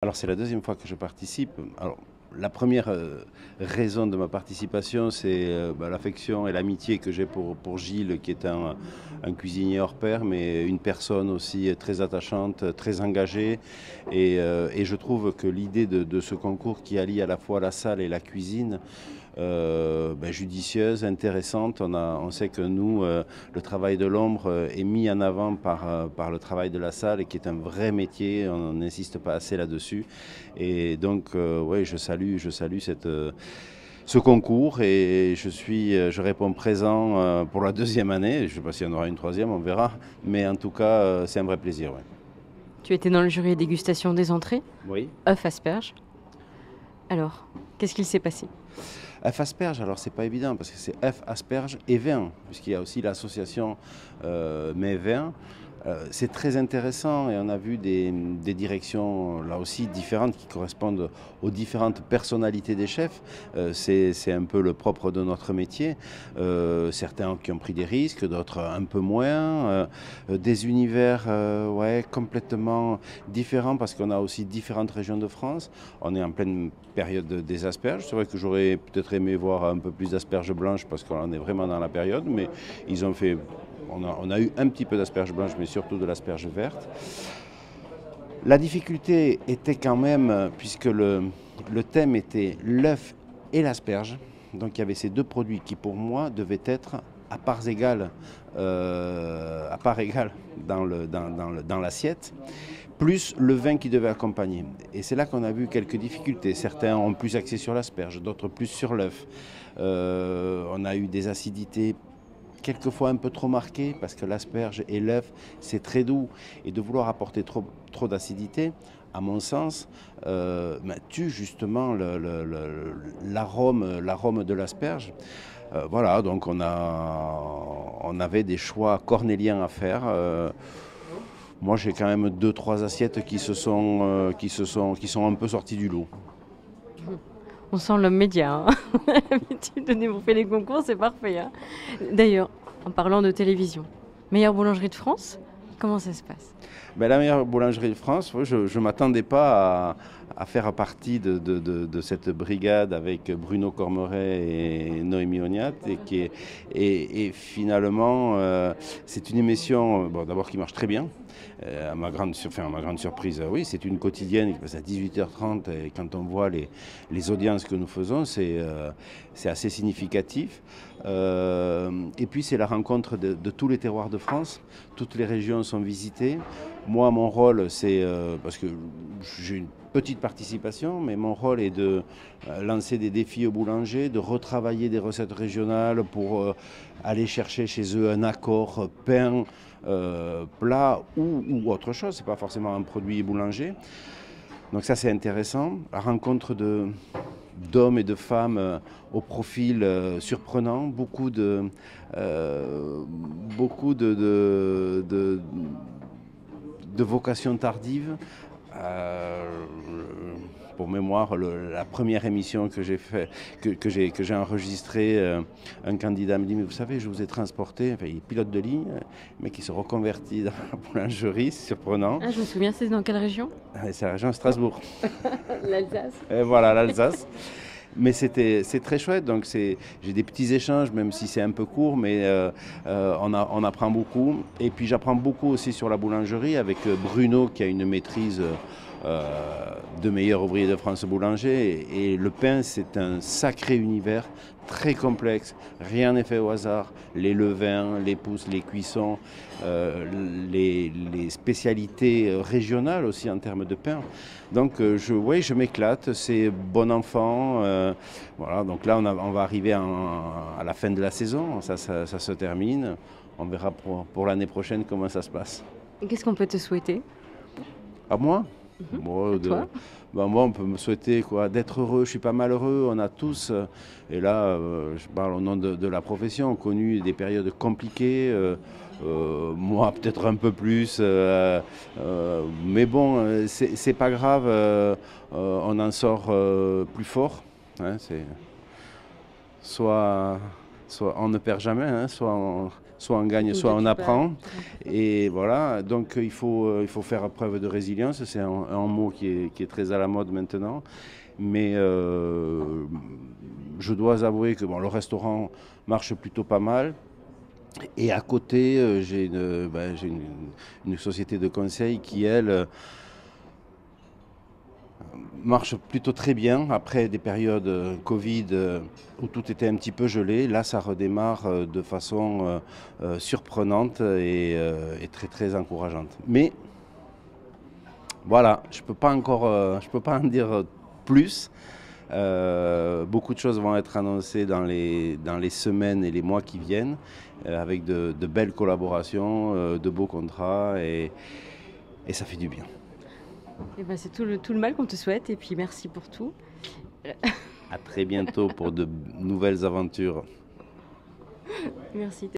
Alors c'est la deuxième fois que je participe. Alors, la première raison de ma participation, c'est l'affection et l'amitié que j'ai pour Gilles, qui est un cuisinier hors pair, mais une personne aussi très attachante, très engagée. Et je trouve que l'idée de ce concours qui allie à la fois la salle et la cuisine, judicieuse, intéressante. On sait que nous, le travail de l'ombre est mis en avant par le travail de la salle, et qui est un vrai métier. On n'insiste pas assez là-dessus. Et donc, ouais, je salue ce concours, et je réponds présent pour la deuxième année. Je ne sais pas s'il y en aura une troisième, on verra. Mais en tout cas, c'est un vrai plaisir. Ouais. Tu étais dans le jury dégustation des entrées, Oui. œuf asperge. Alors, qu'est-ce qu'il s'est passé? Œuf asperge, alors c'est pas évident parce que c'est œuf, asperge et vin, puisqu'il y a aussi l'association mets vin. C'est très intéressant, et on a vu des directions là aussi différentes qui correspondent aux différentes personnalités des chefs. C'est un peu le propre de notre métier. Certains qui ont pris des risques, d'autres un peu moins. Des univers ouais, complètement différents, parce qu'on a aussi différentes régions de France. On est en pleine période des asperges. C'est vrai que j'aurais peut-être aimé voir un peu plus d'asperges blanches, parce qu'on est vraiment dans la période, mais ils ont fait... On a eu un petit peu d'asperges blanches, mais surtout de l'asperge verte. La difficulté était quand même, puisque le thème était l'œuf et l'asperge, donc il y avait ces deux produits qui pour moi devaient être à parts égales, dans l'assiette, plus le vin qui devait accompagner. Et c'est là qu'on a vu quelques difficultés. Certains ont plus axé sur l'asperge, d'autres plus sur l'œuf. On a eu des acidités quelquefois un peu trop marquées, parce que l'asperge et l'œuf, c'est très doux. Et de vouloir apporter trop d'acidité, à mon sens, tue justement l'arôme de l'asperge. Voilà, donc on avait des choix cornéliens à faire. Moi, j'ai quand même 2-3 assiettes qui sont un peu sorties du lot. On sent l'homme média. Hein. L'habitude de développer les concours, c'est parfait. Hein. D'ailleurs, en parlant de télévision, meilleure boulangerie de France, comment ça se passe? La meilleure boulangerie de France, je ne m'attendais pas à faire partie de cette brigade avec Bruno Cormeret et Noémie Ognat, et finalement, c'est une émission d'abord qui marche très bien. À ma grande surprise, oui, c'est une quotidienne qui passe à 18h30, et quand on voit les audiences que nous faisons, c'est assez significatif. Et puis c'est la rencontre de tous les terroirs de France. Toutes les régions sont visitées. Moi, mon rôle, c'est, parce que j'ai une petite participation, mais mon rôle est de lancer des défis aux boulangers, de retravailler des recettes régionales pour aller chercher chez eux un accord pain, plat ou autre chose. C'est pas forcément un produit boulanger. Donc ça, c'est intéressant. La rencontre d'hommes et de femmes au profil surprenant, beaucoup de vocations tardives. Pour mémoire, la première émission que j'ai fait, que j'ai enregistrée, un candidat me dit: mais vous savez, je vous ai transporté, enfin, il est pilote de ligne, mais qui se reconvertit dans la boulangerie, c'est surprenant. Ah, je me souviens, c'est dans quelle région? C'est la région Strasbourg. L'Alsace. Et voilà, l'Alsace. Mais c'est très chouette, donc j'ai des petits échanges, même si c'est un peu court, mais on apprend beaucoup. Et puis j'apprends beaucoup aussi sur la boulangerie avec Bruno, qui a une maîtrise de meilleur ouvrier de France boulanger. Et le pain, c'est un sacré univers, très complexe, rien n'est fait au hasard. Les levains, les pousses, les cuissons, les spécialités régionales aussi en termes de pain. Donc je m'éclate, c'est bon enfant. Voilà, donc là on va arriver à la fin de la saison, ça se termine. On verra pour l'année prochaine comment ça se passe. Qu'est-ce qu'on peut te souhaiter? À moi? À toi? Moi, on peut me souhaiter d'être heureux. Je suis pas malheureux, on a tous, et là, je parle au nom de la profession, connu des périodes compliquées. Moi, peut-être un peu plus, mais bon, c'est pas grave, on en sort plus fort. Hein, soit on ne perd jamais, hein, soit soit on gagne, Donc, soit on tu apprend. peux- Et voilà, donc il faut faire preuve de résilience, c'est un mot qui est très à la mode maintenant. Mais je dois avouer que bon, le restaurant marche plutôt pas mal. Et à côté, j'ai une société de conseil qui, elle, marche plutôt très bien. Après des périodes Covid où tout était un petit peu gelé, là ça redémarre de façon surprenante et très très encourageante. Mais voilà, je peux pas en dire plus. Beaucoup de choses vont être annoncées dans les semaines et les mois qui viennent, avec de belles collaborations, de beaux contrats, et ça fait du bien. Eh ben, c'est tout le mal qu'on te souhaite et puis merci pour tout. À très bientôt pour de nouvelles aventures. Merci.